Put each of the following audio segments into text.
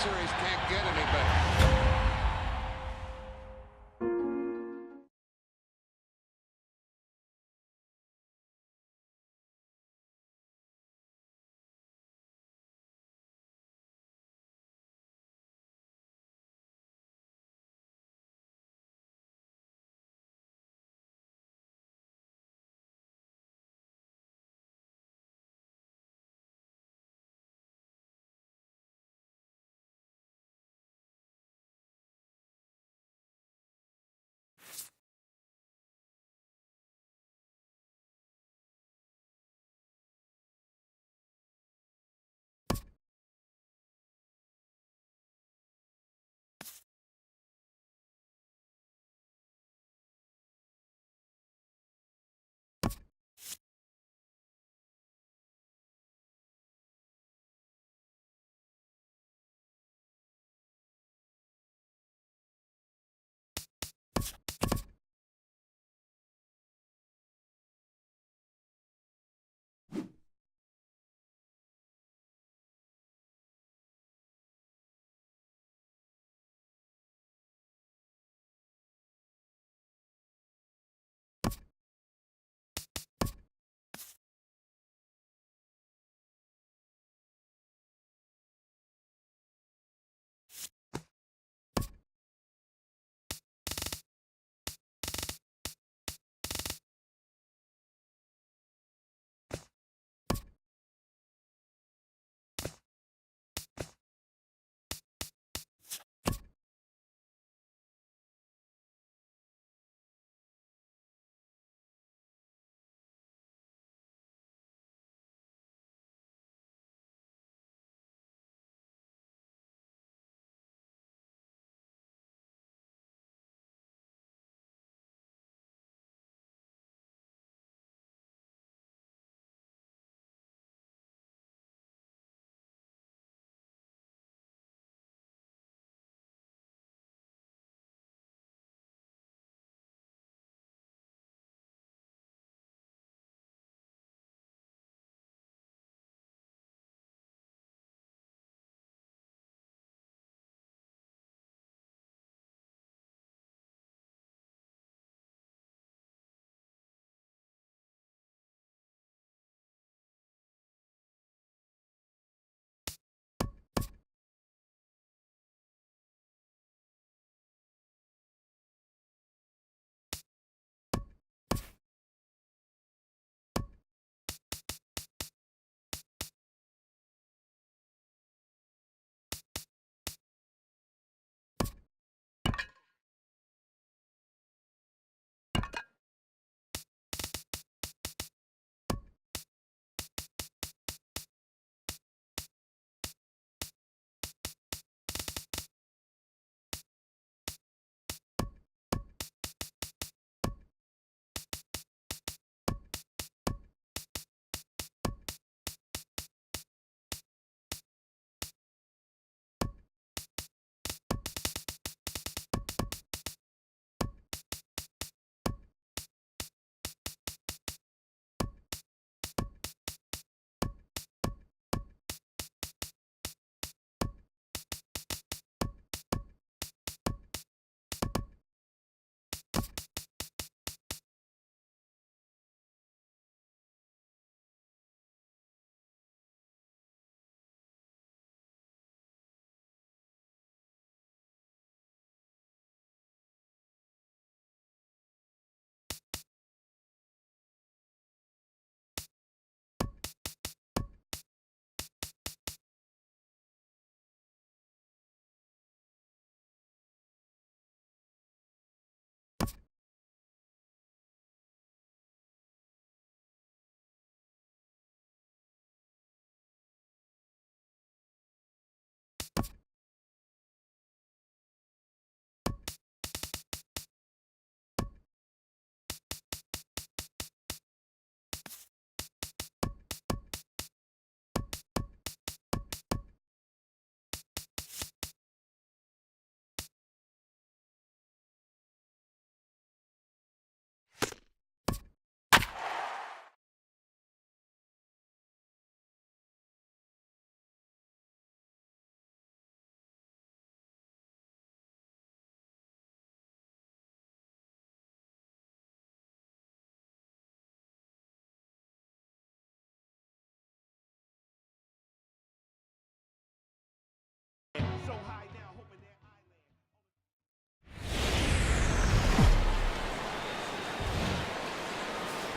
series can't get any better.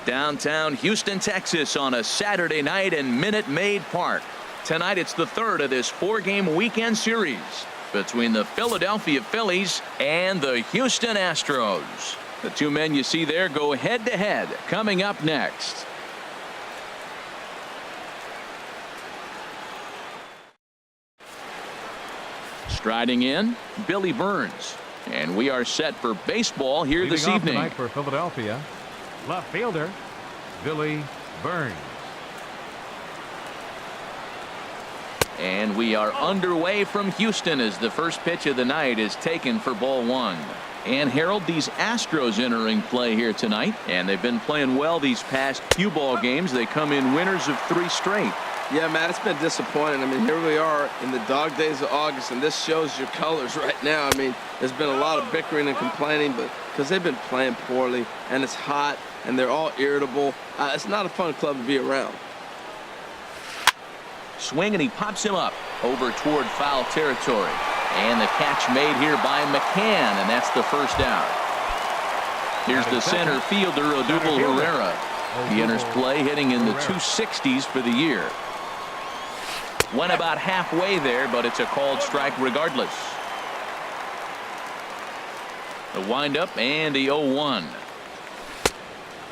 Downtown Houston, Texas on a Saturday night in Minute Maid Park. Tonight it's the third of this 4-game weekend series between the Philadelphia Phillies and the Houston Astros. The two men you see there go head-to-head coming up next. Striding in, Billy Burns. And we are set for baseball here this evening. Tonight for Philadelphia, left fielder Billy Burns. And we are underway from Houston as the first pitch of the night is taken for ball one. And Harold, these Astros entering play here tonight, and they've been playing well these past few ball games. They come in winners of 3 straight. Yeah, Matt, it's been disappointing. I mean, here we are in the dog days of August, and this shows your colors right now. I mean, there's been a lot of bickering and complaining, but because they've been playing poorly, and it's hot, and they're all irritable. It's not a fun club to be around. Swing, and he pops him up over toward foul territory. And the catch made here by McCann, and that's the first out. Here's the center fielder, Odubel Herrera. He enters play hitting in the 260s for the year. Went about halfway there, but it's a called strike regardless. The windup and the 0-1.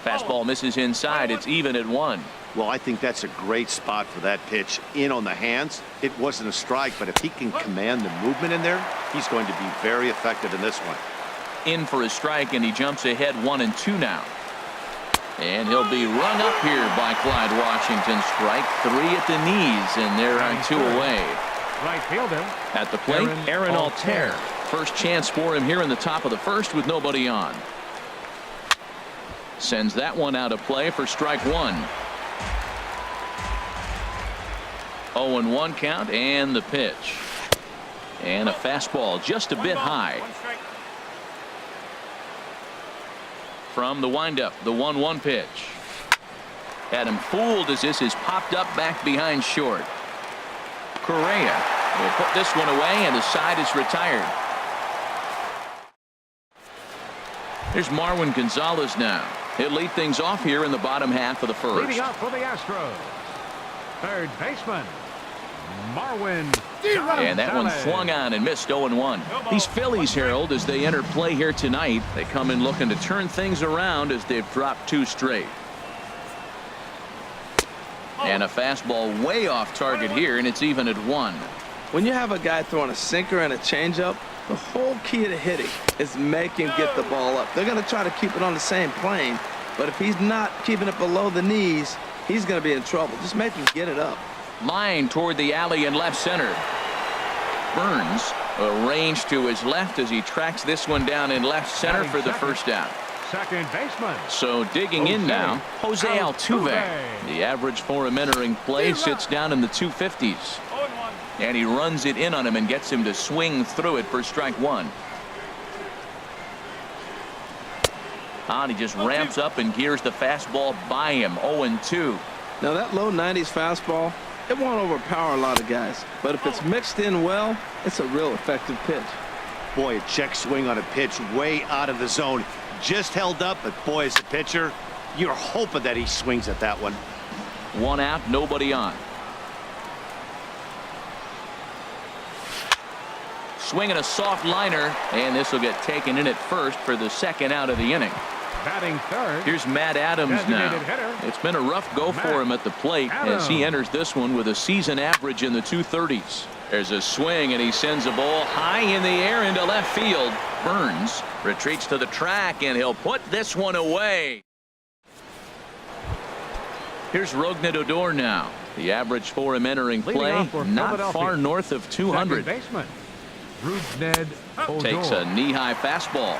Fastball misses inside. It's even at 1. Well, I think that's a great spot for that pitch. In on the hands. It wasn't a strike, but if he can command the movement in there, he's going to be very effective in this one. In for a strike, and he jumps ahead 1-2 now. And he'll be rung up here by Clyde Washington. Strike 3 at the knees, and there are 2 away. Right fielder at the plate, Aaron Altair. First chance for him here in the top of the first with nobody on. Sends that one out of play for strike 1. 0-1 count, and the pitch. And a fastball just a bit high. From the windup, the 1-1 pitch. Had him fooled as this is popped up back behind short. Correa will put this one away, and the side is retired. Here's Marwin Gonzalez now. He'll lead things off here in the bottom half of the first. Leading off for the Astros, third baseman Marwin. And that one swung on and missed. 0-1. These Phillies, Harold, as they enter play here tonight, they come in looking to turn things around as they've dropped 2 straight. And a fastball way off target here, and it's even at 1. When you have a guy throwing a sinker and a changeup, the whole key to hitting is make him get the ball up. They're going to try to keep it on the same plane, but if he's not keeping it below the knees, he's going to be in trouble. Just make him get it up. Line toward the alley in left center. Burns arranged to his left as he tracks this one down in left center for the first out. Second baseman. So digging in now, Jose Altuve. The average for him entering play sits down in the 250s. And he runs it in on him and gets him to swing through it for strike 1. And he just ramps up and gears the fastball by him. 0-2. Now that low 90s fastball, it won't overpower a lot of guys, but if it's mixed in well, it's a real effective pitch. Boy, a check swing on a pitch way out of the zone. Just held up, but boy, as a pitcher, you're hoping that he swings at that one. 1 out, nobody on. Swinging a soft liner, and this will get taken in at first for the second out of the inning. Batting third. Here's Matt Adams now. It's been a rough go for him at the plate as he enters this one with a season average in the 230s. There's a swing, and he sends a ball high in the air into left field. Burns retreats to the track, and he'll put this one away. Here's Rougned Odor now. The average for him entering play not far north of 200. Second baseman Rougned Odor takes a knee-high fastball.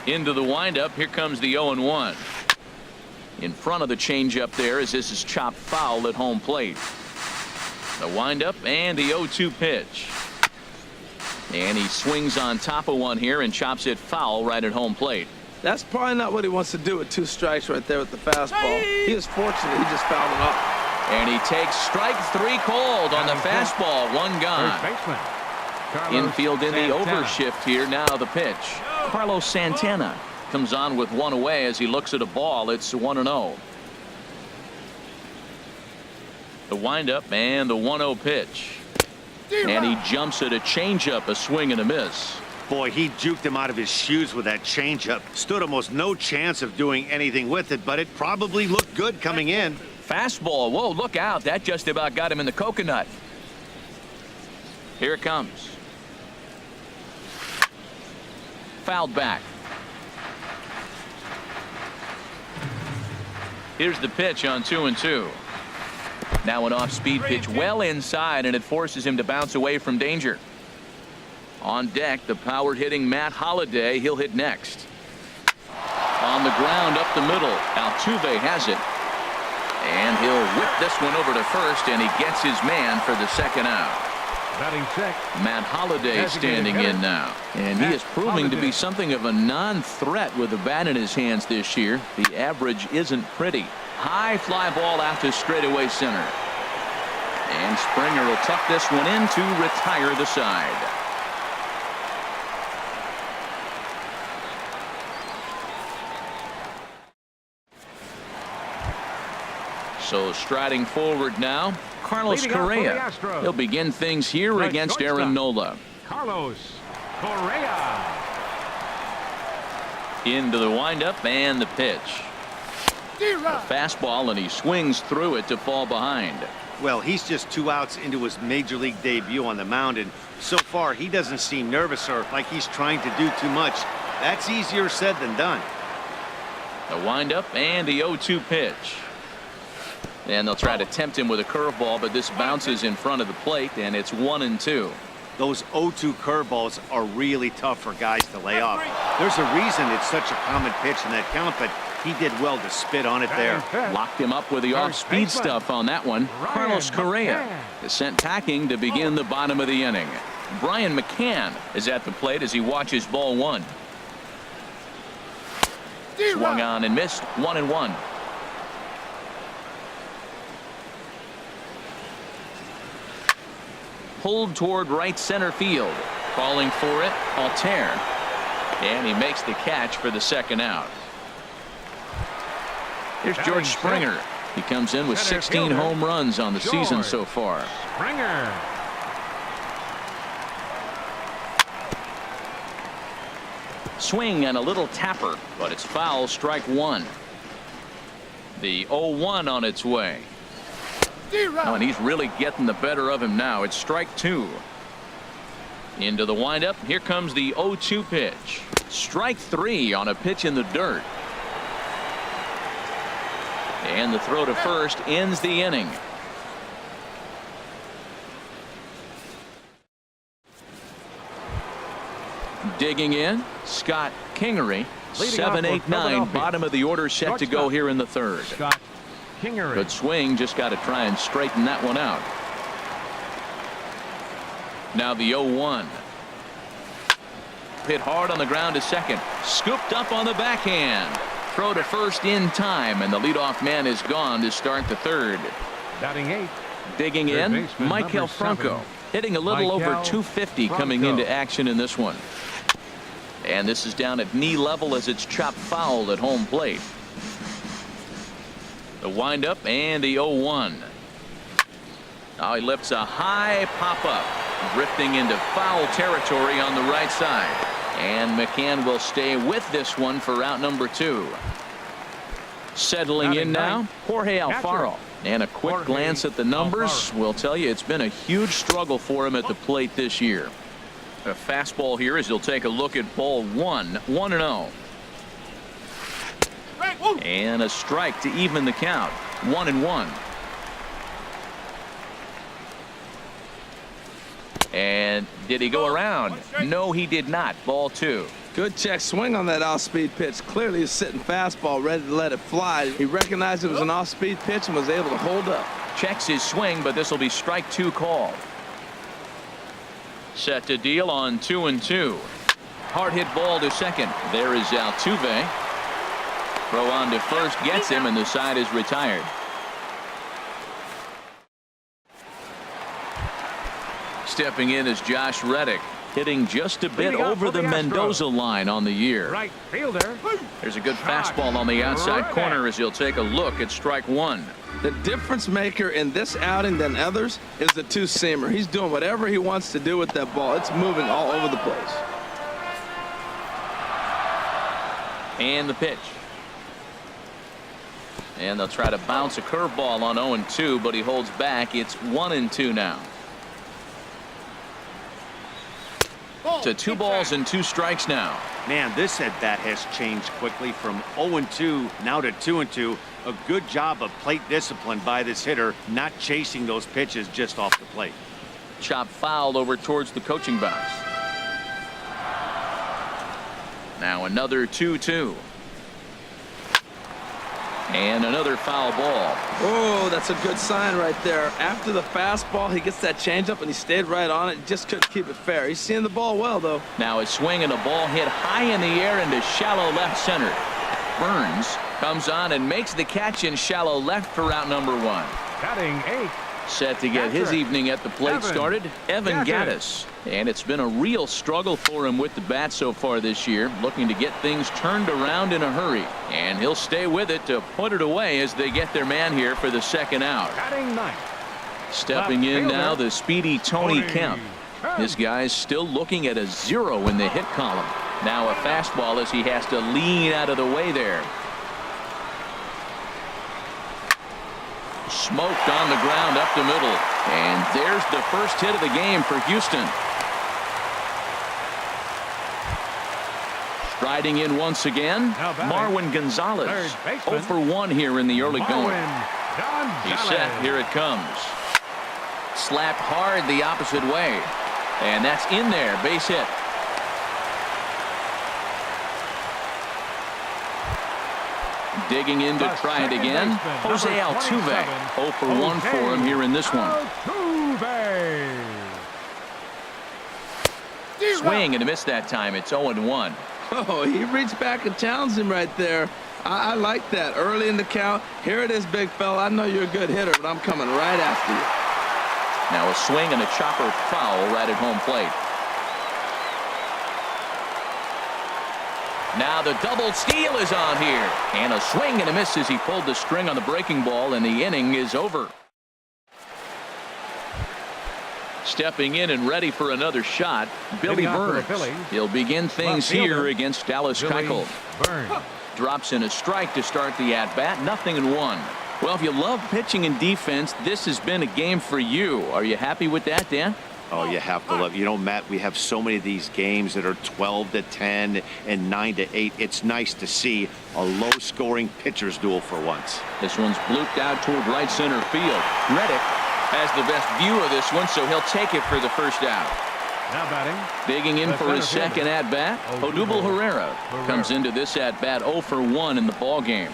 Into the windup. Here comes the 0-1. In front of the changeup there as this is chopped foul at home plate. The windup and the 0-2 pitch. And he swings on top of one here and chops it foul right at home plate. That's probably not what he wants to do with 2 strikes right there with the fastball. He was fortunate. He just fouled it off. And he takes strike 3 called on the fastball. 1 gone. Infield in the overshift here. Now the pitch. Carlos Santana. comes on with one away as he looks at a ball. It's 1-0. The windup and the 1-0 pitch. And he jumps at a changeup, a swing and a miss. Boy, he juked him out of his shoes with that changeup. Stood almost no chance of doing anything with it, but it probably looked good coming in. Fastball. Whoa, look out. That just about got him in the coconut. Here it comes. Fouled back. Here's the pitch on 2-2. Now an off-speed pitch well inside, and it forces him to bounce away from danger. On deck, the power-hitting Matt Holliday. He'll hit next. On the ground up the middle. Altuve has it. And he'll whip this one over to first, and he gets his man for the second out. Batting check. Matt Holliday standing in now. And he is proving to be something of a non-threat with the bat in his hands this year. The average isn't pretty. High fly ball out to straightaway center. And Springer will tuck this one in to retire the side. So striding forward now, Carlos Correa. He'll begin things here against Aaron Nola. Carlos Correa. Into the windup and the pitch. A fastball, and he swings through it to fall behind. Well, he's just 2 outs into his major league debut on the mound, and so far he doesn't seem nervous or like he's trying to do too much. That's easier said than done. The windup and the 0-2 pitch. And they'll try to tempt him with a curveball, but this bounces in front of the plate, and it's 1-2. Those 0-2 curveballs are really tough for guys to lay off. There's a reason it's such a common pitch in that count, but he did well to spit on it there. Locked him up with the off-speed stuff on that one. Carlos Correa is sent packing to begin the bottom of the inning. Brian McCann is at the plate as he watches ball one. Swung on and missed. 1-1. Pulled toward right center field. Calling for it, Altair. And he makes the catch for the second out. Here's George Springer. He comes in with 16 home runs on the season so far. Springer. Swing and a little tapper, but it's foul. Strike one. The 0-1 on its way. Oh, and he's really getting the better of him now. It's strike two. Into the windup. Here comes the 0-2 pitch. Strike three on a pitch in the dirt. And the throw to first ends the inning. Digging in, Scott Kingery. 7-8-9, bottom of the order, set to go here in the third. Scott Kingery. Good swing, just got to try and straighten that one out. Now the 0-1. Hit hard on the ground to second. Scooped up on the backhand. Throw to first in time, and the leadoff man is gone to start the third. Batting eighth. Digging in, Michael Franco. Hitting a little over 250 coming into action in this one. And this is down at knee level as it's chopped foul at home plate. The windup and the 0-1. Now he lifts a high pop-up, drifting into foul territory on the right side. And McCann will stay with this one for out number two. Settling in now, Jorge Alfaro. And a quick glance at the numbers will tell you it's been a huge struggle for him at the plate this year. A fastball here as he'll take a look at ball one. 1-0. And a strike to even the count. 1-1. And did he go around? No, he did not. Ball two. Good check swing on that off-speed pitch. Clearly a sitting fastball ready to let it fly. He recognized it was an off-speed pitch and was able to hold up. Checks his swing, but this will be strike two called. Set to deal on 2-2. Hard hit ball to second. There is Altuve. Throw on to first gets him, and the side is retired. Stepping in is Josh Reddick. Hitting just a bit Leading up over for the the Astros. Mendoza line on the year. Right fielder. There's a good Shot. fastball on the outside Right corner back. as he'll take a look at strike one. The difference maker in this outing than others is the two-seamer. He's doing whatever he wants to do with that ball. It's moving all over the place. And the pitch. And they'll try to bounce a curveball on 0-2, but he holds back. It's 1-2 now. To 2 balls and 2 strikes now. Man, this at bat has changed quickly from 0-2 now to 2-2. A good job of plate discipline by this hitter, not chasing those pitches just off the plate. Chop foul over towards the coaching box. Now another 2-2. And another foul ball. Oh, that's a good sign right there. After the fastball, he gets that changeup, and he stayed right on it. Just couldn't keep it fair. He's seeing the ball well, though. Now a swing and a ball hit high in the air into shallow left center. Burns comes on and makes the catch in shallow left for out number 1. Batting 8. Set to get his evening at the plate started, Evan Gattis. And it's been a real struggle for him with the bat so far this year, looking to get things turned around in a hurry. And he'll stay with it to put it away as they get their man here for the second out. Batting 9. Stepping in now, the speedy Tony Kemp. This guy's still looking at a 0 in the hit column. Now a fastball as he has to lean out of the way there. Smoked on the ground up the middle. And there's the first hit of the game for Houston. Striding in once again, Marwin Gonzalez. 0 for 1 here in the early going. He's set. Here it comes. Slapped hard the opposite way. And that's in there. Base hit. Digging in to try it again. Jose Altuve. 0 for 1 for him here in this one. Swing and a miss that time. It's 0-1. Oh, he reached back and challenged him right there. I like that. Early in the count. Here it is, big fella. I know you're a good hitter, but I'm coming right after you. Now a swing and a chopper foul right at home plate. Now the double steal is on here. And a swing and a miss as he pulled the string on the breaking ball, and the inning is over. Stepping in and ready for another shot, Billy Burns. He'll begin things here against Dallas Keuchel. Drops in a strike to start the at-bat. 0-1. Well, if you love pitching and defense, this has been a game for you. Are you happy with that, Dan? Oh, you have to love. You know, Matt, we have so many of these games that are 12-10 and 9-8. It's nice to see a low-scoring pitcher's duel for once. This one's blooped out toward right center field. Reddick has the best view of this one, so he'll take it for the first out. Now batting. Digging in for his second at-bat, Odubel Herrera comes into this at-bat 0 for 1 in the ball game.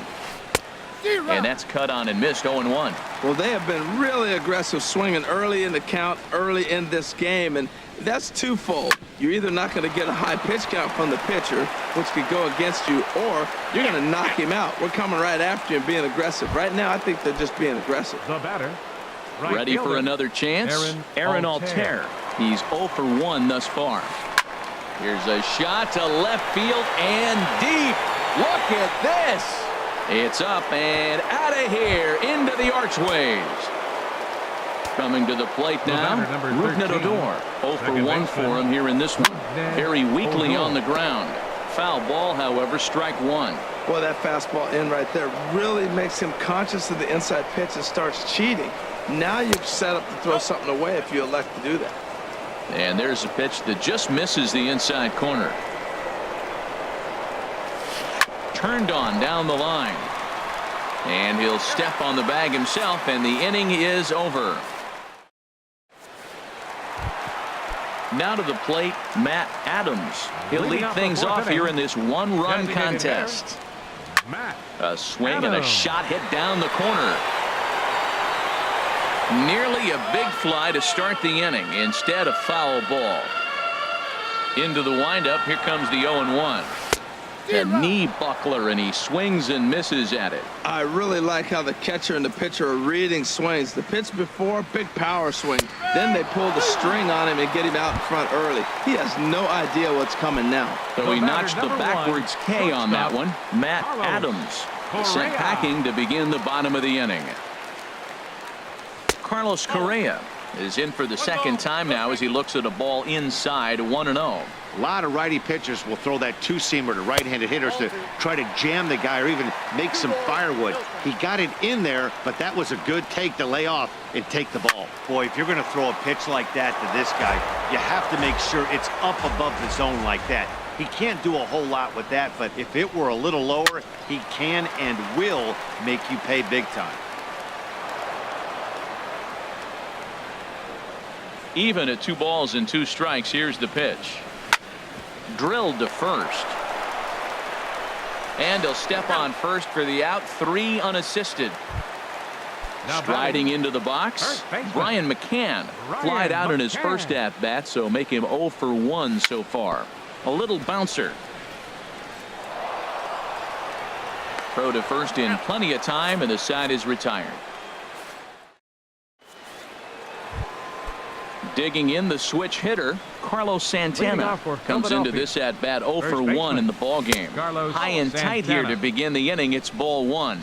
And that's cut on and missed. 0-1. Well, they have been really aggressive swinging early in the count, early in this game, and that's twofold. You're either not going to get a high pitch count from the pitcher, which could go against you, or you're going to knock him out. We're coming right after you and being aggressive. Right now, I think they're just being aggressive. The batter. Ready for another chance? Aaron Altair. He's 0 for 1 thus far. Here's a shot to left field and deep. Look at this. It's up and out of here into the archways. Coming to the plate now, Rougned Odor. 0 for 1 for him here in this one. Very weakly on the ground. Foul ball, however, strike 1. Boy, that fastball in right there really makes him conscious of the inside pitch and starts cheating. Now you're set up to throw something away if you elect to do that. And there's a pitch that just misses the inside corner. Turned on down the line. And he'll step on the bag himself, and the inning is over. Now to the plate, Matt Adams. He'll lead things off here in this one-run contest. A swing and a shot hit down the corner. Nearly a big fly to start the inning. Instead, a foul ball. Into the windup, here comes the 0-1. A knee buckler, and he swings and misses at it. I really like how the catcher and the pitcher are reading swings. The pitch before, big power swing. Then they pull the string on him and get him out in front early. He has no idea what's coming now. So he notched the backwards K on that one. Matt Adams sent packing to begin the bottom of the inning. Carlos Correa is in for the second time now as he looks at a ball inside 1-0. A lot of righty pitchers will throw that two-seamer to right-handed hitters to try to jam the guy or even make some firewood. He got it in there, but that was a good take to lay off and take the ball. Boy, if you're going to throw a pitch like that to this guy, you have to make sure it's up above the zone like that. He can't do a whole lot with that, but if it were a little lower, he can and will make you pay big time. Even at 2 balls and 2 strikes, here's the pitch. Drilled to first. And he'll step on first for the out. 3 unassisted. Striding into the box, Brian McCann flied out in his first at-bat, so make him 0 for 1 so far. A little bouncer. Throw to first in plenty of time, and the side is retired. Digging in the switch hitter, Carlos Santana comes into this at bat 0 for 1 in the ball game. High and tight here to begin the inning. It's ball 1.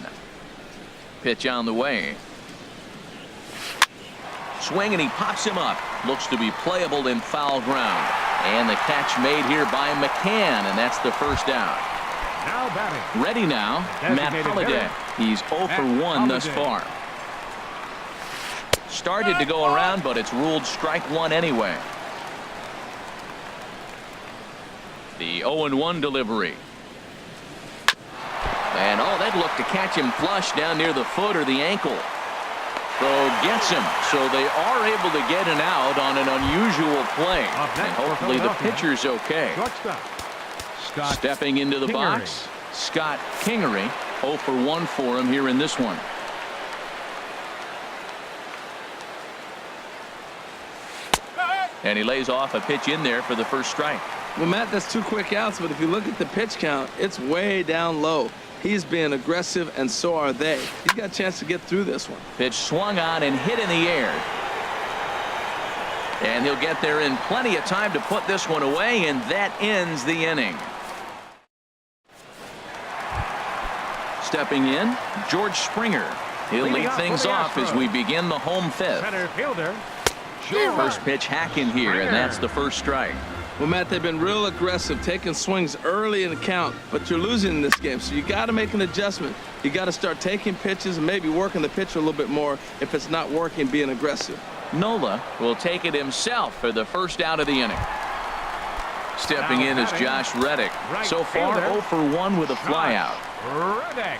Pitch on the way. Swing, and he pops him up. Looks to be playable in foul ground. And the catch made here by McCann, and that's the first down. Now batting. Ready now, Matt Holliday. He's 0 for 1 thus far. Started to go around, but it's ruled strike 1 anyway. The 0-1 delivery. And oh, that looked to catch him flush down near the foot or the ankle. Throw gets him, so they are able to get an out on an unusual play. And hopefully the pitcher's okay. Stepping into the box, Scott Kingery. 0 for 1 for him here in this one. And he lays off a pitch in there for the first strike. Well, Matt, that's 2 quick outs, but if you look at the pitch count, it's way down low. He's being aggressive, and so are they. He's got a chance to get through this one. Pitch swung on and hit in the air. And he'll get there in plenty of time to put this one away, and that ends the inning. Stepping in, George Springer. He'll lead things off as we begin the home 5th. Center fielder. First pitch hacking here, and that's the first strike. Well, Matt, they've been real aggressive, taking swings early in the count, but you're losing in this game, so you got to make an adjustment. You got to start taking pitches and maybe working the pitcher a little bit more if it's not working, being aggressive. Nola will take it himself for the first out of the inning. Stepping in is Josh Reddick. So far, 0 for 1 with a flyout. Reddick.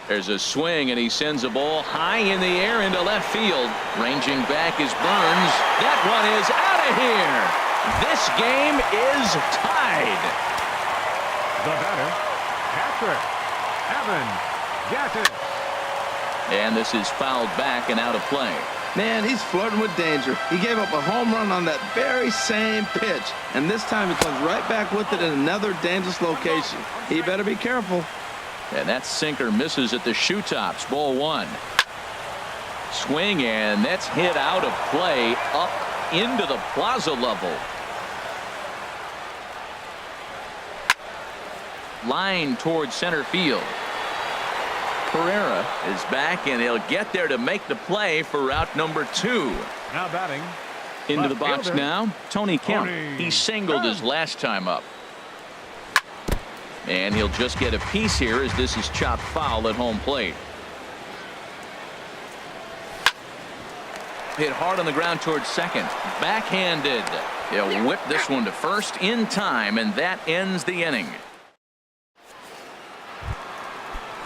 There's a swing, and he sends a ball high in the air into left field. Ranging back is Burns. That one is out of here. This game is tied. The batter, Patrick Evan Gattis. And this is fouled back and out of play. Man, he's flirting with danger. He gave up a home run on that very same pitch, and this time he comes right back with it in another dangerous location. He better be careful. And that sinker misses at the shoe tops. Ball 1. Swing, and that's hit out of play up into the plaza level. Line towards center field. Pereira is back, and he'll get there to make the play for route number 2. Now batting. Into the box now, Tony Kemp. He singled his last time up. And he'll just get a piece here as this is chopped foul at home plate. Hit hard on the ground towards second. Backhanded. He'll whip this one to first in time, and that ends the inning.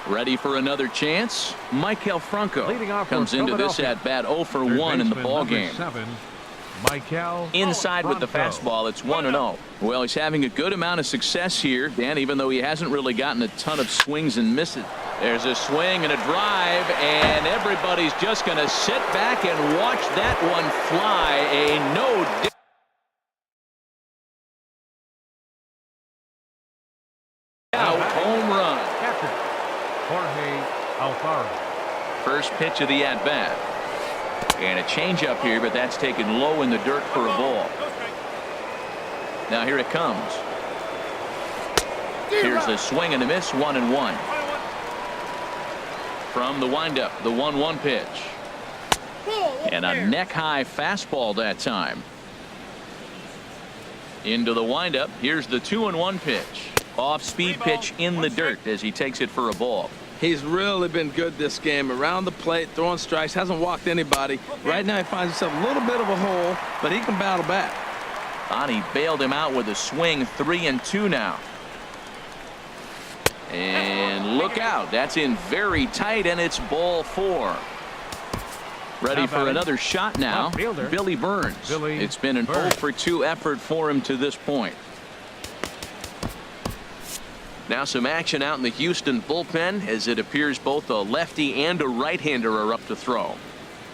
Ready for another chance? Michael Franco comes into this at bat 0 for 1 in the ball game. Inside with the fastball, it's 1-0. Well, he's having a good amount of success here, Dan, even though he hasn't really gotten a ton of swings and misses. There's a swing and a drive, and everybody's just going to sit back and watch that one fly. A no Alfaro. First pitch of the at-bat. And a changeup here, but that's taken low in the dirt for a ball. Now here it comes. Here's a swing and a miss, 1-1. From the windup, the 1-1 pitch. And a neck-high fastball that time. Into the windup. Here's the 2-1 pitch. Off-speed pitch in the dirt as he takes it for a ball. He's really been good this game. Around the plate, throwing strikes, hasn't walked anybody. Right now he finds himself a little bit of a hole, but he can battle back. Bonnie bailed him out with a swing, 3-2 now. And look out. That's in very tight, and it's ball 4. Ready for another shot now. Billy Burns. It's been an 0-for-2 effort for him to this point. Now some action out in the Houston bullpen as it appears both a lefty and a right-hander are up to throw.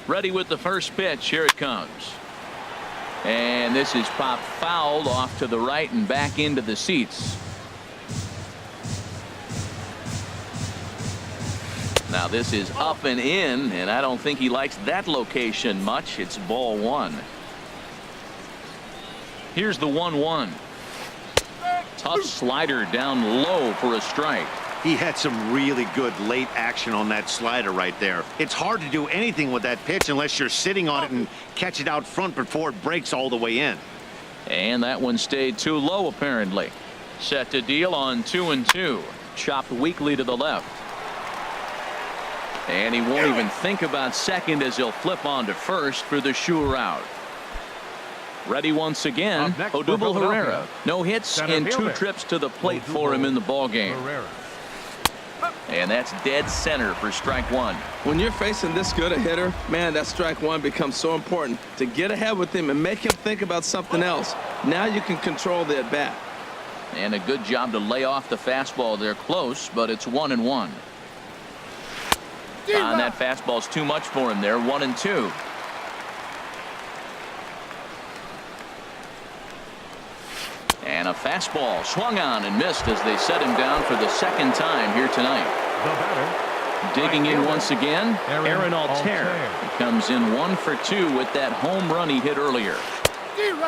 Ready with the first pitch. Here it comes. And this is popped fouled off to the right and back into the seats. Now this is up and in, and I don't think he likes that location much. It's ball 1. Here's the 1-1. Tough slider down low for a strike. He had some really good late action on that slider right there. It's hard to do anything with that pitch unless you're sitting on it and catch it out front before it breaks all the way in. And that one stayed too low apparently. Set to deal on 2-2. Chopped weakly to the left. And he won't even think about second as he'll flip on to first for the sure out. Ready once again. Odubel Herrera. No hits and 2 trips to the plate for him in the ball game. And that's dead center for strike 1. When you're facing this good a hitter, man, that strike 1 becomes so important to get ahead with him and make him think about something else. Now you can control the at bat. And a good job to lay off the fastball there close, but it's 1-1. And that fastball's too much for him there. 1-2. And a fastball swung on and missed as they set him down for the second time here tonight. The batter. Digging in once again, Aaron Altair. He comes in 1-for-2 with that home run he hit earlier.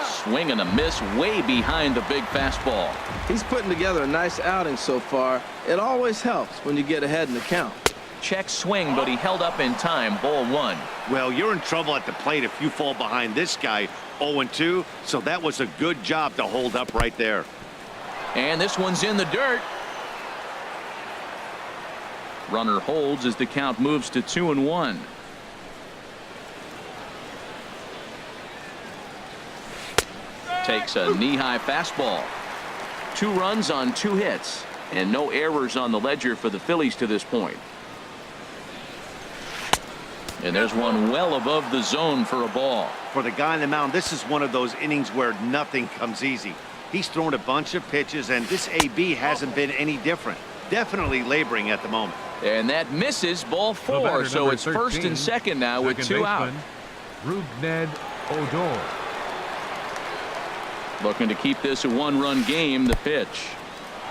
Swing and a miss way behind the big fastball. He's putting together a nice outing so far. It always helps when you get ahead in the count. Check swing, but he held up in time. Ball 1. Well, you're in trouble at the plate if you fall behind this guy 0-2, so that was a good job to hold up right there. And this one's in the dirt. Runner holds as the count moves to 2-1. Takes a knee-high fastball. 2 runs on 2 hits, and no errors on the ledger for the Phillies to this point. And there's one well above the zone for a ball. For the guy on the mound, this is one of those innings where nothing comes easy. He's thrown a bunch of pitches, and this AB hasn't been any different. Definitely laboring at the moment. And that misses. Ball 4, so it's 13, first and second now with 2 out. Rougned Odor. Looking to keep this a 1-run game. The pitch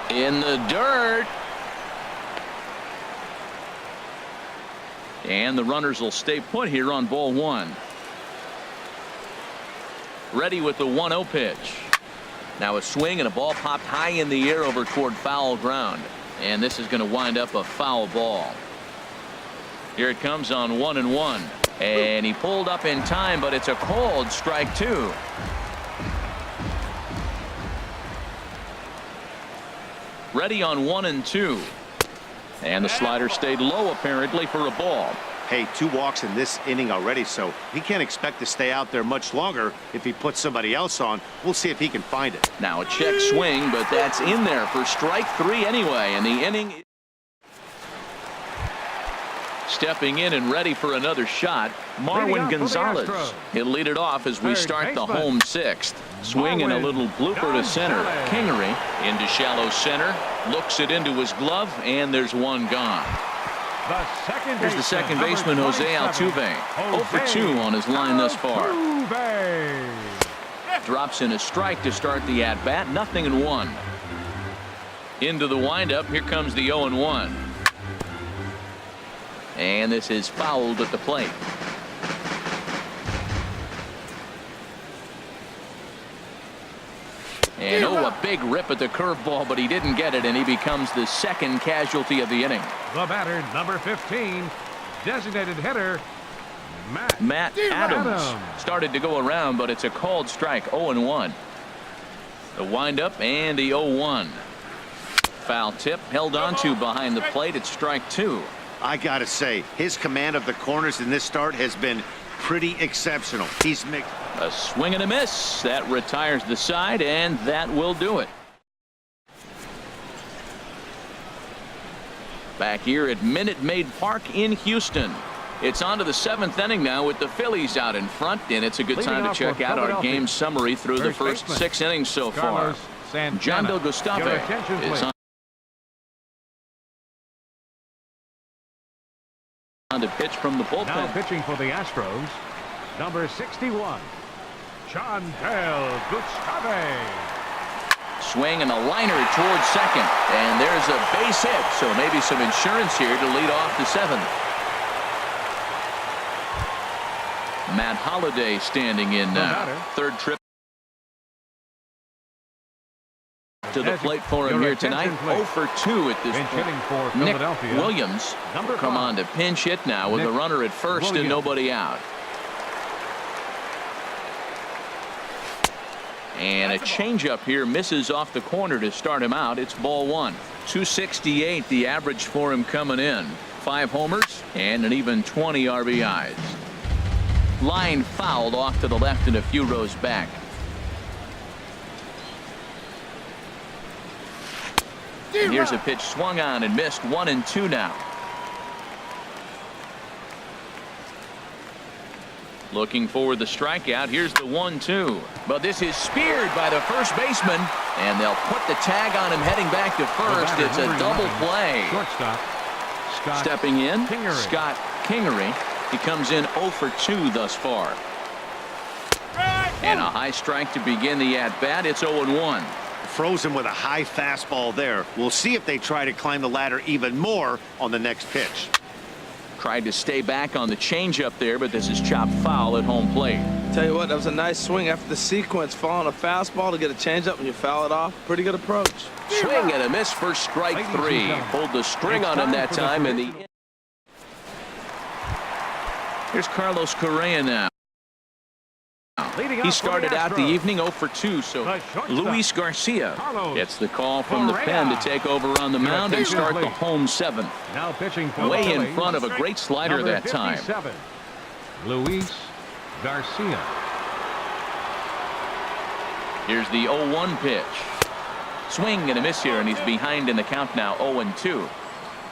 in the dirt. And the runners will stay put here on ball 1. Ready with the 1-0 pitch. Now a swing and a ball popped high in the air over toward foul ground. And this is going to wind up a foul ball. Here it comes on 1-1. And he pulled up in time, but it's a called strike 2. Ready on 1-2. And the slider stayed low apparently for a ball. Hey, 2 walks in this inning already, so he can't expect to stay out there much longer if he puts somebody else on. We'll see if he can find it. Now a check swing, but that's in there for strike 3 anyway, and the inning. Stepping in and ready for another shot, Marwin Gonzalez. He'll lead it off as we start the home 6th. Swing and a little blooper to center. Kingery into shallow center. Looks it into his glove, and there's one gone. Here's the second baseman, Jose Altuve. 0-for-2 on his line thus far. Drops in a strike to start the at-bat. 0-1. Into the windup. Here comes the 0-1. And this is fouled at the plate. And a big rip at the curveball, but he didn't get it, and he becomes the second casualty of the inning. The batter, number 15, designated hitter, Matt Adams started to go around, but it's a called strike. 0-1. The windup and the 0-1. Foul tip held onto behind the plate. It's strike 2. I gotta say, his command of the corners in this start has been pretty exceptional. He's mixed. A swing and a miss. That retires the side, and that will do it. Back here at Minute Maid Park in Houston. It's on to the 7th inning now with the Phillies out in front, and it's a good time to check out our game summary through the first 6 innings so far. John Del Gustave is on to pitch from the bullpen. Now pitching for the Astros, number 61, John Del Gustave. Swing and a liner towards second, and there's a base hit, so maybe some insurance here to lead off the 7th. Matt Holliday standing in now. Third trip to the plate for him here tonight. 0 for 2 at this point. Nick Williams come on to pinch hit now with a runner at first and nobody out. And a changeup here misses off the corner to start him out. It's ball 1. 268 the average for him coming in. 5 homers and an even 20 RBIs. Line fouled off to the left and a few rows back. And here's a pitch swung on and missed. 1-2 now. Looking for the strikeout. Here's the 1-2. But this is speared by the first baseman, and they'll put the tag on him heading back to first. It's a double play. Shortstop, stepping in, Kingery. Scott Kingery. He comes in 0 for 2 thus far. And a high strike to begin the at-bat. It's 0-1. Frozen with a high fastball there. We'll see if they try to climb the ladder even more on the next pitch. Tried to stay back on the changeup there, but this is chopped foul at home plate. Tell you what, that was a nice swing after the sequence. Following a fastball to get a changeup and you foul it off. Pretty good approach. Swing and a miss for strike 3. Pulled the string on him that time. And here's Carlos Correa now. He started out the evening 0 for 2, so Luis Garcia gets the call from the pen to take over on the mound and start the home 7th. Now pitching for Way in front of a great slider that time. Luis Garcia. Here's the 0-1 pitch. Swing and a miss here, and he's behind in the count now. 0-2.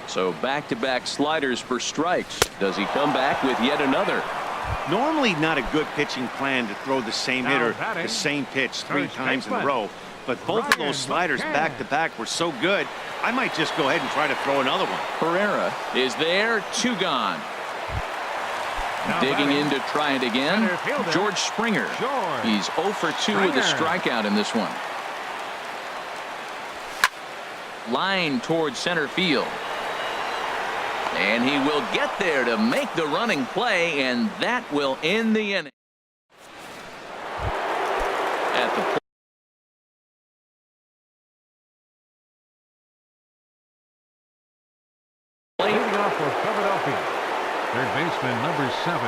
So back-to-back sliders for strikes. Does he come back with yet another? Normally not a good pitching plan to throw the same hitter the same pitch 3 times in a row, but both of those sliders back-to-back were so good, I might just go ahead and try to throw another one. Herrera is there. 2 gone. Digging in to try it again. George Springer. He's 0 for 2 with a strikeout in this one. Line towards center field. And he will get there to make the running play, and that will end the inning. At the plate. Leading off for Philadelphia, third baseman number 7,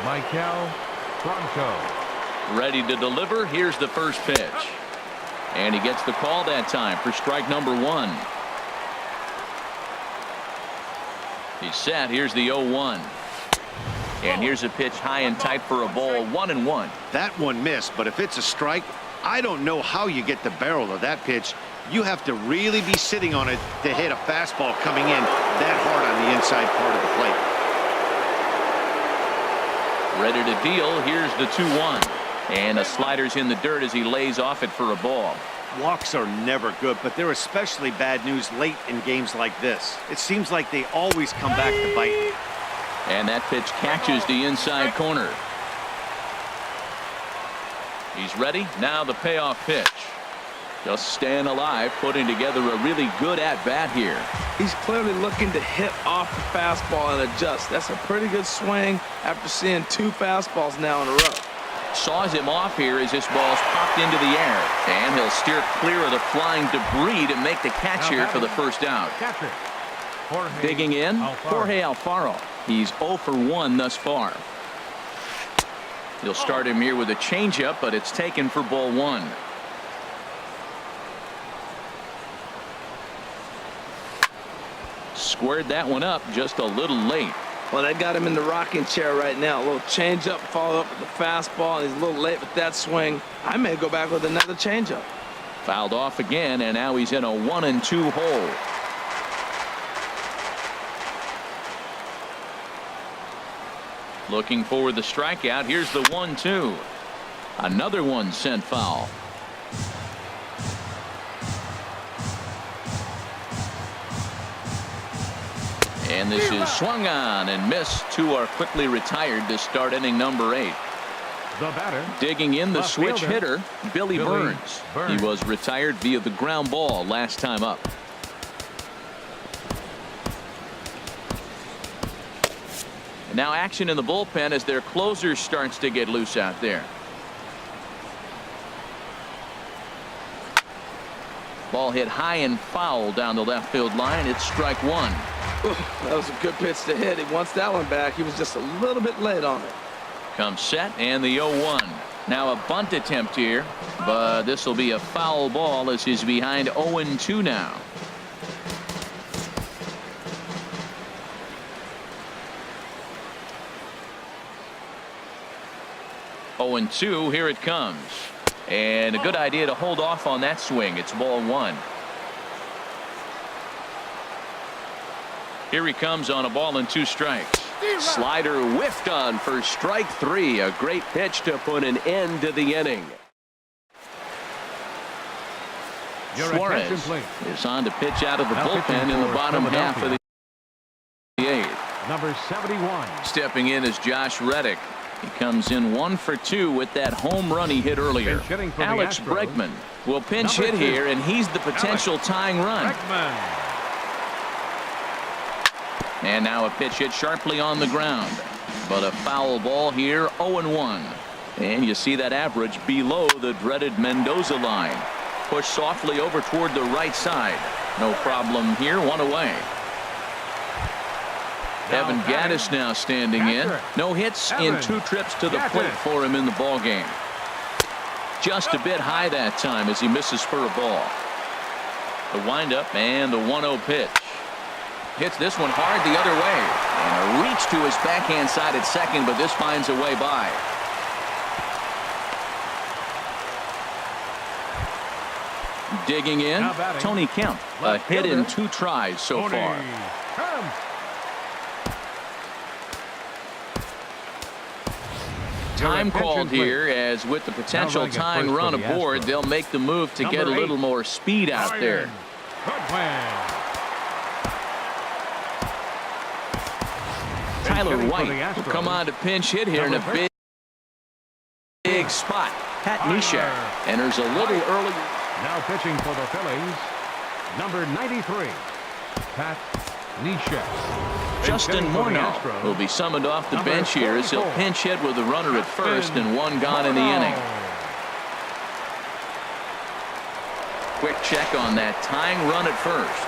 Michael Franco. Ready to deliver. Here's the first pitch. And he gets the call that time for strike number 1. He's set. Here's the 0-1. And here's a pitch high and tight for a ball. 1-1. That one missed, but if it's a strike, I don't know how you get the barrel of that pitch. You have to really be sitting on it to hit a fastball coming in that hard on the inside part of the plate. Ready to deal. Here's the 2-1. And the slider's in the dirt as he lays off it for a ball. Walks are never good, but they're especially bad news late in games like this. It seems like they always come back to bite you. And that pitch catches the inside corner. He's ready. Now the payoff pitch. Just staying alive, putting together a really good at-bat here. He's clearly looking to hit off the fastball and adjust. That's a pretty good swing after seeing 2 fastballs now in a row. Saws him off here as this ball's popped into the air. And he'll steer clear of the flying debris to make the catch here for the first out. Catcher, Digging in, Jorge Alfaro. He's 0 for 1 thus far. He'll start him here with a changeup, but it's taken for ball 1. Squared that one up just a little late. Well, they got him in the rocking chair right now. A little changeup, followed up with the fastball, and he's a little late with that swing. I may go back with another changeup. Fouled off again, and now he's in a 1-2 hole. Looking for the strikeout. Here's the 1-2. Another one sent foul. And this is swung on and missed. 2 are quickly retired to start inning number 8. The batter. Digging in, the switch hitter, Billy Burns. Burns. He was retired via the ground ball last time up. And now action in the bullpen as their closer starts to get loose out there. Ball hit high and foul down the left field line. It's strike 1. Ooh, that was a good pitch to hit. He wants that one back. He was just a little bit late on it. Comes set and the 0-1. Now a bunt attempt here, but this will be a foul ball as he's behind 0-2 now. And 2, here it comes. And a good idea to hold off on that swing. It's ball 1. Here he comes on a ball and 2 strikes. Slider whiffed on for strike 3. A great pitch to put an end to the inning. Suarez is on to pitch out of the bullpen in the bottom half of the 8th. Number 71. Stepping in is Josh Reddick. He comes in 1 for 2 with that home run he hit earlier. Alex Bregman will pinch hit here, and he's the potential tying run. And now a pitch hit sharply on the ground, but a foul ball here. 0-1, and you see that average below the dreaded Mendoza line. Push softly over toward the right side. No problem here. 1 away. Evan Gattis now standing in. No hits in 2 trips to the plate for him in the ball game. Just a bit high that time as he misses for a ball. The windup and the 1-0 pitch. Hits this one hard the other way. And a reach to his backhand side at second, but this finds a way by. Digging in, Tony Kemp. A hit in 2 tries so far. Time called here, as with the potential tying run aboard, they'll make the move to get a little more speed out there. Tyler White will come on to pinch hit here in a big spot. Pat Neshek enters a little early. Now pitching for the Phillies, number 93, Pat Neshek. Justin Morneau will be summoned off the bench here as he'll pinch hit with a runner at first and 1 gone in the inning. Quick check on that tying run at first.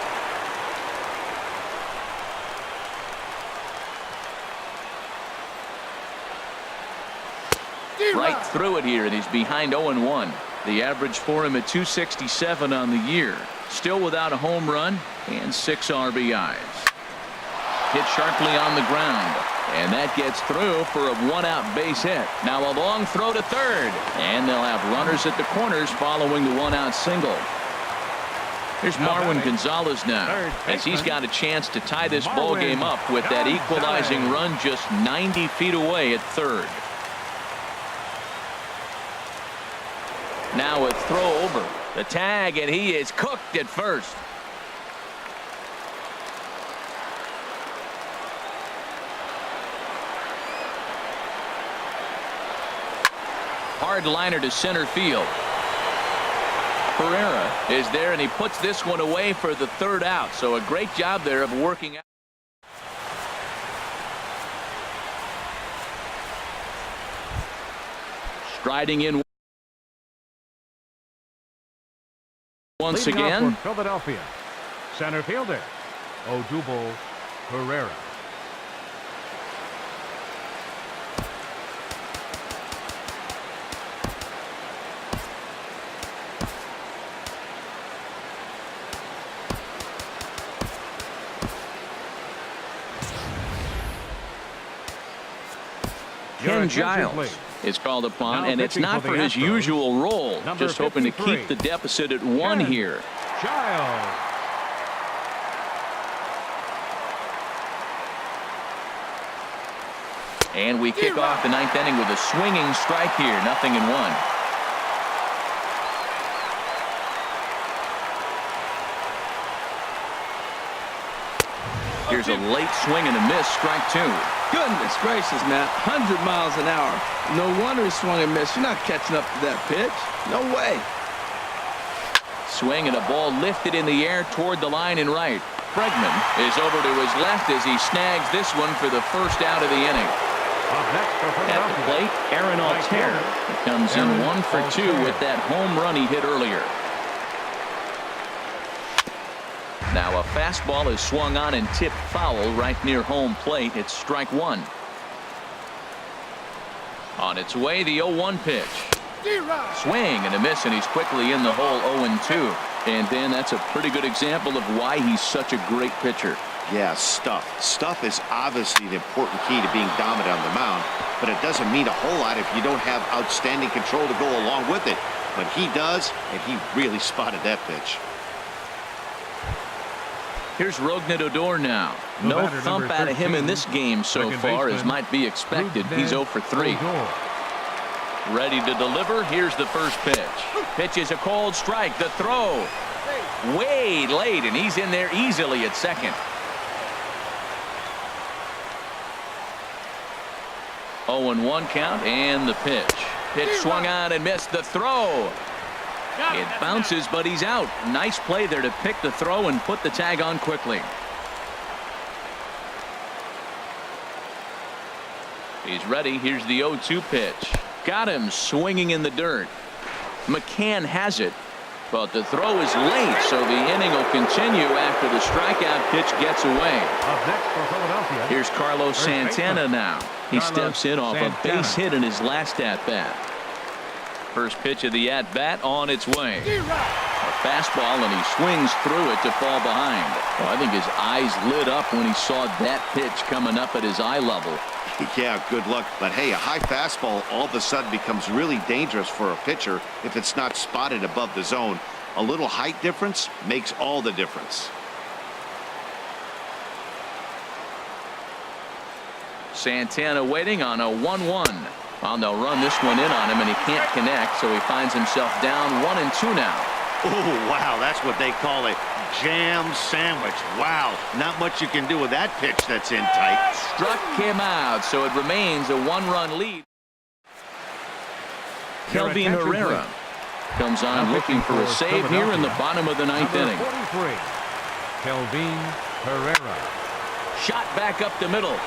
Right through it here, and he's behind 0-1. The average for him at 267 on the year. Still without a home run and 6 RBIs. Hit sharply on the ground, and that gets through for a 1-out base hit. Now a long throw to third, and they'll have runners at the corners following the 1-out single. Here's Marwin Gonzalez now, as he's got a chance to tie this ball game up with that equalizing run just 90 feet away at third. Now a throw over the tag, and he is cooked at first. Hard liner to center field. Herrera is there, and he puts this one away for the third out. So a great job there of working out. Striding in once Leading off again. for Philadelphia, center fielder Odubel Herrera. Ken Giles is called upon, and it's not for his usual role. Just hoping to keep the deficit at 1 here. Giles. And we kick off the 9th inning with a swinging strike here. 0-1. Here's a late swing and a miss. Strike 2. Goodness gracious, man. 100 miles an hour. No wonder he swung and missed. You're not catching up to that pitch. No way. Swing and a ball lifted in the air toward the line and right. Bregman is over to his left as he snags this one for the first out of the inning. At the plate, Aaron Altherr comes in 1 for 2 with that home run he hit earlier. Now a fastball is swung on and tipped foul right near home plate. It's strike 1. On its way, the 0-1 pitch. Swing and a miss, and he's quickly in the hole. 0-2. And then that's a pretty good example of why he's such a great pitcher. Yeah, stuff. Stuff is obviously the important key to being dominant on the mound, but it doesn't mean a whole lot if you don't have outstanding control to go along with it. But he does, and he really spotted that pitch. Here's Rougned Odor now. No thump out of him in this game so far, as might be expected. He's 0 for 3. Ready to deliver. Here's the first pitch. Pitch is a cold strike. The throw. Way late, and he's in there easily at second. 0-1 count, and the pitch. Pitch swung on and missed. The throw. It bounces, but he's out. Nice play there to pick the throw and put the tag on quickly. He's ready. Here's the 0-2 pitch. Got him swinging in the dirt. McCann has it, but the throw is late, so the inning will continue after the strikeout pitch gets away. Up next for Philadelphia, here's Carlos Santana now. He steps in off a base hit in his last at-bat. First pitch of the at-bat on its way. A fastball, and he swings through it to fall behind. Well, I think his eyes lit up when he saw that pitch coming up at his eye level. Yeah, good luck. But hey, a high fastball all of a sudden becomes really dangerous for a pitcher if it's not spotted above the zone. A little height difference makes all the difference. Santana waiting on a 1-1. Well, they'll run this one in on him, and he can't connect, so he finds himself down 1-2 now. Oh, wow, that's what they call a jam sandwich. Wow, not much you can do with that pitch that's in tight. Struck him out, so it remains a 1-run lead. Kelvin Herrera comes on looking for a save here in the bottom of the 9th inning. 43, Kelvin Herrera. Shot back up the middle.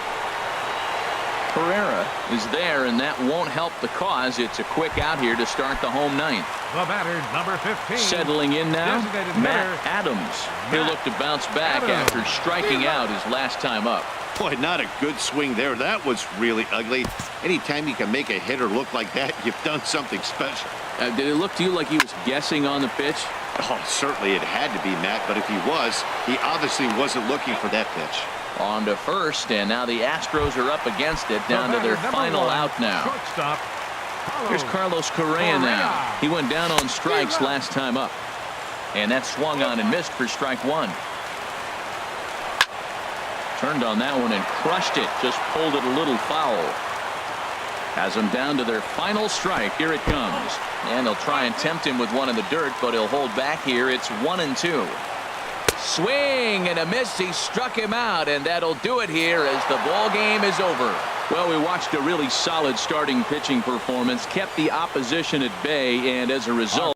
Herrera is there, and that won't help the cause. It's a quick out here to start the home 9th. The batter, number 15. Settling in now, Matt Adams. He'll look to bounce back after striking out his last time up. Boy, not a good swing there. That was really ugly. Anytime you can make a hitter look like that, you've done something special. Did it look to you like he was guessing on the pitch? Oh, certainly it had to be, Matt, but if he was, he obviously wasn't looking for that pitch. On to first, and now the Astros are up against it, down to their final out now. Shortstop, Here's Carlos Correa now. He went down on strikes last time up, and that swung on and missed for strike 1. Turned on that one and crushed it. Just pulled it a little foul. Has them down to their final strike. Here it comes, and they'll try and tempt him with one in the dirt, but he'll hold back here. It's 1-2. Swing and a miss. He struck him out, and that'll do it here as the ball game is over. Well, we watched a really solid starting pitching performance, kept the opposition at bay, and as a result